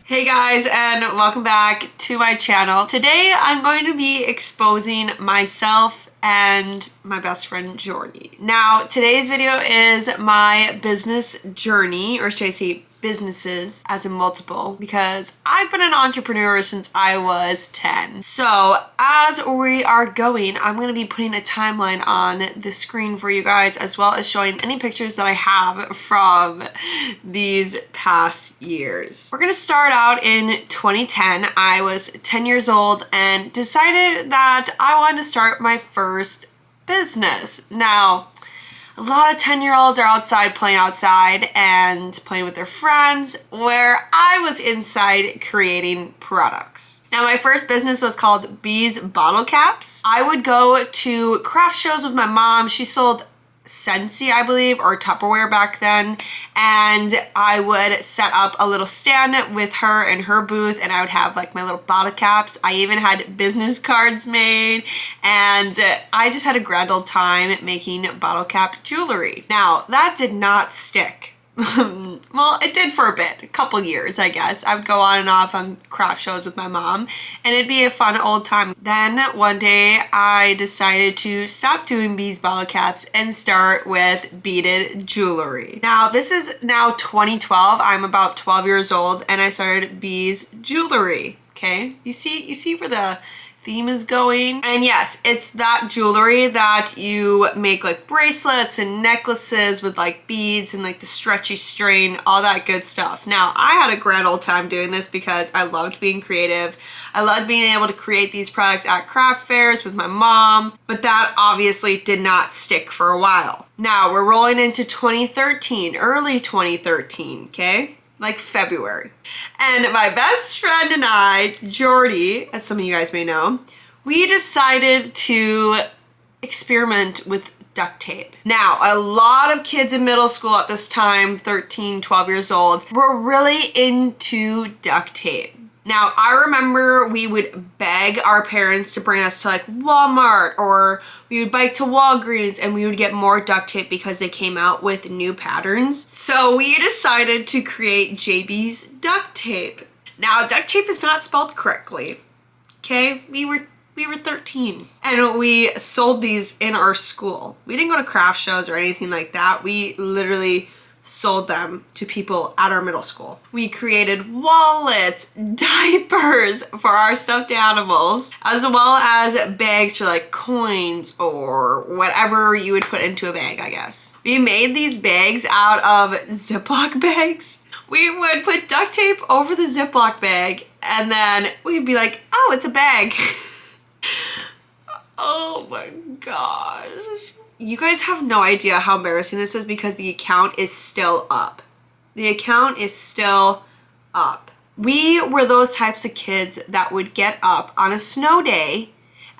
Hey guys, and welcome back to my channel. Today I'm going to be exposing myself and my best friend Jordy. Now today's video is my business journey, or should I say businesses as in multiple, because I've been an entrepreneur since I was 10. So as we are going, I'm going to be putting a timeline on the screen for you guys, as well as showing any pictures that I have from these past years. We're going to start out in 2010. I was 10 years old and decided that I wanted to start my first business. Now, a lot of 10-year-olds are playing outside and playing with their friends, where I was inside creating products. Now, my first business was called Bees Bottle Caps. I would go to craft shows with my mom. She sold Scentsy, I believe, or Tupperware back then, and I would set up a little stand with her in her booth, and I would have like my little bottle caps. I even had business cards made, and I just had a grand old time making bottle cap jewelry. Now, that did not stick. Well, it did for a bit, a couple years, I guess. I would go on and off on craft shows with my mom, and it'd be a fun old time. Then one day I decided to stop doing bees bottle caps and start with beaded jewelry. Now, this is now 2012. I'm about 12 years old, and I started bees jewelry. Okay, you see where the theme is going. And yes, it's that jewelry that you make, like bracelets and necklaces with like beads and like the stretchy string, all that good stuff. Now, I had a grand old time doing this because I loved being creative. I loved being able to create these products at craft fairs with my mom, but that obviously did not stick for a while. Now we're rolling into 2013, early 2013, okay? Like February. And my best friend and I, Jordy, as some of you guys may know, we decided to experiment with duct tape. Now, a lot of kids in middle school at this time, 13, 12 years old, were really into duct tape. Now, I remember we would beg our parents to bring us to like Walmart, or we would bike to Walgreens and we would get more duct tape because they came out with new patterns. So we decided to create JB's duct tape. Now, duct tape is not spelled correctly, okay? We were 13 and we sold these in our school. We didn't go to craft shows or anything like that. We literally sold them to people at our middle school. We created wallets, diapers for our stuffed animals, as well as bags for like coins or whatever you would put into a bag, I guess. We made these bags out of Ziploc bags. We would put duct tape over the Ziploc bag, and then we'd be like, oh, it's a bag. Oh my gosh. You guys have no idea how embarrassing this is because the account is still up. The account is still up. We were those types of kids that would get up on a snow day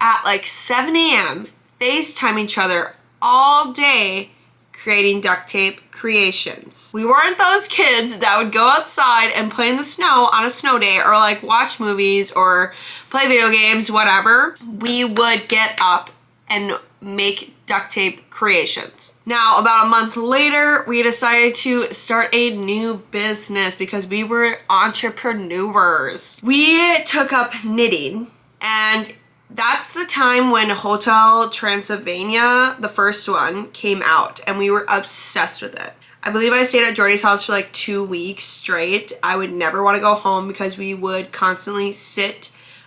at like 7 a.m., FaceTime each other all day creating duct tape creations. We weren't those kids that would go outside and play in the snow on a snow day, or like watch movies or play video games, whatever. We would get up and make duct tape creations. Now, about a month later, we decided to start a new business because we were entrepreneurs. We took up knitting, and that's the time when Hotel Transylvania, the first one, came out, and we were obsessed with it. I believe I stayed at Jordy's house for like 2 weeks straight. I would never want to go home because we would constantly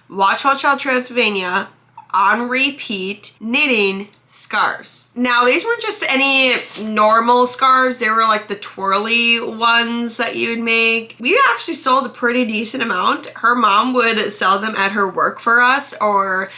watch Hotel Transylvania on repeat, knitting scarves. Now, these weren't just any normal scarves. They were like the twirly ones that you'd make. We actually sold a pretty decent amount. Her mom would sell them at her work for us, or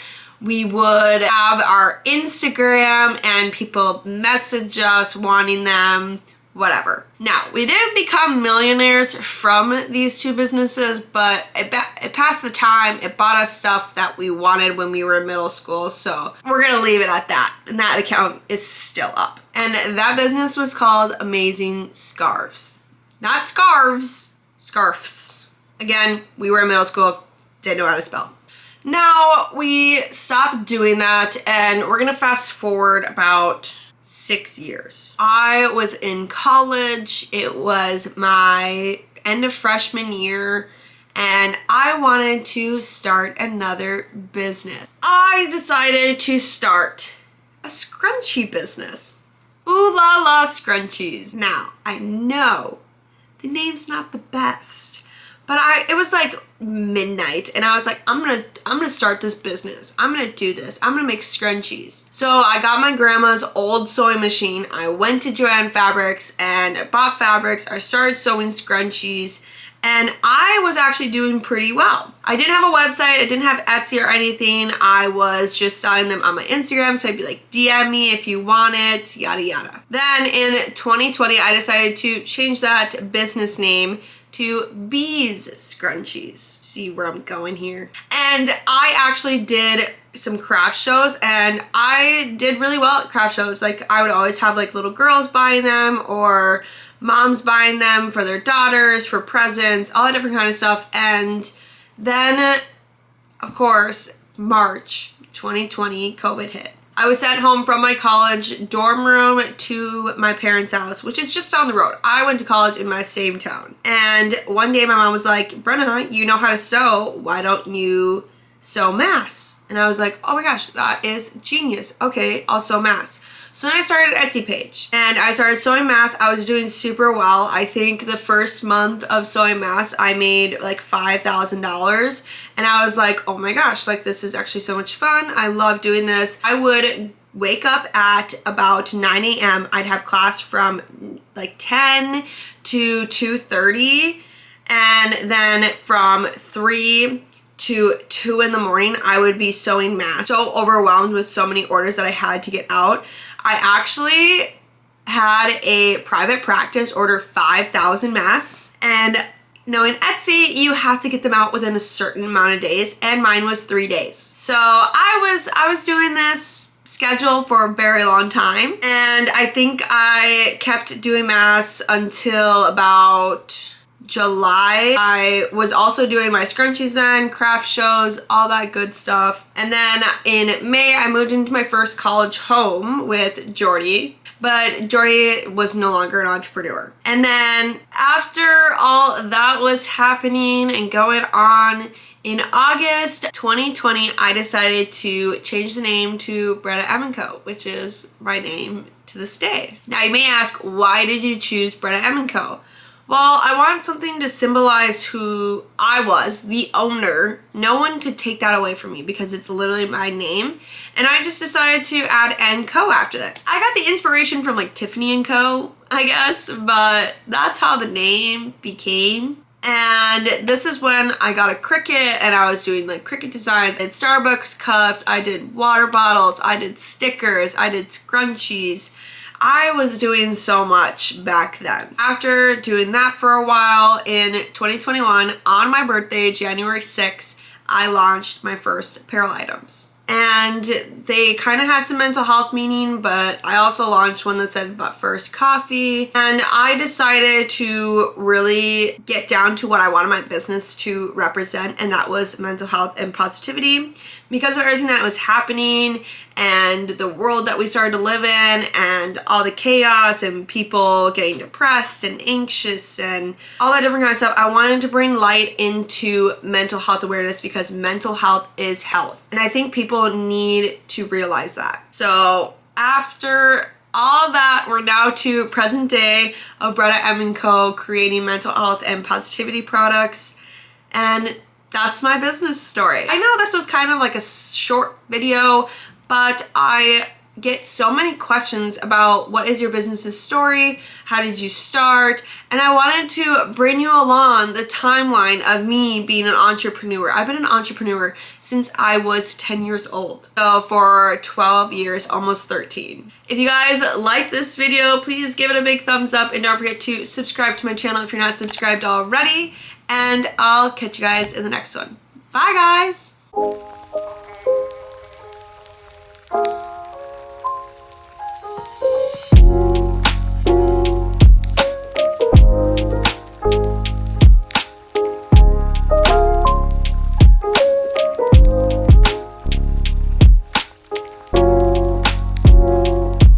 we would have our Instagram and people message us wanting them, whatever. Now, we didn't become millionaires from these two businesses, but it passed the time. It bought us stuff that we wanted when we were in middle school, so we're gonna leave it at that. And that account is still up. And that business was called Amazing Scarves. Not scarves, scarfs. Again, we were in middle school, didn't know how to spell. Now, we stopped doing that, and we're gonna fast forward about 6 years. I was in college. It was my end of freshman year, and I wanted to start another business. I decided to start a scrunchie business. Ooh la la scrunchies. Now, I know the name's not the best, but it was like midnight and I was like, I'm gonna start this business. I'm gonna do this. I'm gonna make scrunchies. So I got my grandma's old sewing machine. I went to Joann Fabrics and I bought fabrics. I started sewing scrunchies and I was actually doing pretty well. I didn't have a website. I didn't have Etsy or anything. I was just selling them on my Instagram. So I'd be like, DM me if you want it, yada yada. Then in 2020, I decided to change that business name to Bees Scrunchies. See where I'm going here. And I actually did some craft shows and I did really well at craft shows. Like I would always have like little girls buying them or moms buying them for their daughters, for presents, all that different kind of stuff. And then, of course, March 2020, COVID hit. I was sent home from my college dorm room to my parents' house, which is just down the road. I went to college in my same town. And one day my mom was like, Brenna, you know how to sew. Why don't you sew masks? And I was like, oh my gosh, that is genius. Okay, I'll sew masks. So then I started an Etsy page and I started sewing masks. I was doing super well. I think the first month of sewing masks, I made like $5,000 and I was like, oh my gosh, like this is actually so much fun. I love doing this. I would wake up at about 9 a.m. I'd have class from like 10 to 2:30 and then from 3 to 2 in the morning, I would be sewing masks. So overwhelmed with so many orders that I had to get out. I actually had a private practice order 5,000 masks, and knowing Etsy, you have to get them out within a certain amount of days, and mine was 3 days. So I was doing this schedule for a very long time, and I think I kept doing masks until about July. I was also doing my scrunchies then, craft shows, all that good stuff. And then in May, I moved into my first college home with Jordy, but Jordy was no longer an entrepreneur. And then after all that was happening and going on, in August 2020, I decided to change the name to Brenna M Co, which is my name to this day. Now you may ask, why did you choose Brenna M Co? Well, I wanted something to symbolize who I was, the owner. No one could take that away from me because it's literally my name. And I just decided to add N Co after that. I got the inspiration from like Tiffany & Co, I guess, but that's how the name became. And this is when I got a Cricut and I was doing like Cricut designs. I did Starbucks cups, I did water bottles, I did stickers, I did scrunchies. I was doing so much back then. After doing that for a while, in 2021, on my birthday, January 6th, I launched my first apparel items. And they kind of had some mental health meaning, but I also launched one that said "But First Coffee." And I decided to really get down to what I wanted my business to represent, and that was mental health and positivity. Because of everything that was happening and the world that we started to live in and all the chaos and people getting depressed and anxious and all that different kind of stuff, I wanted to bring light into mental health awareness because mental health is health. And I think people need to realize that. So after all that, we're now to present day of Brenna M Co, creating mental health and positivity products. And that's my business story. I know this was kind of like a short video, but I get so many questions about what is your business's story, how did you start, and I wanted to bring you along the timeline of me being an entrepreneur. I've been an entrepreneur since I was 10 years old. So for 12 years, almost 13. If you guys like this video, please give it a big thumbs up and don't forget to subscribe to my channel if you're not subscribed already. And I'll catch you guys in the next one. Bye guys!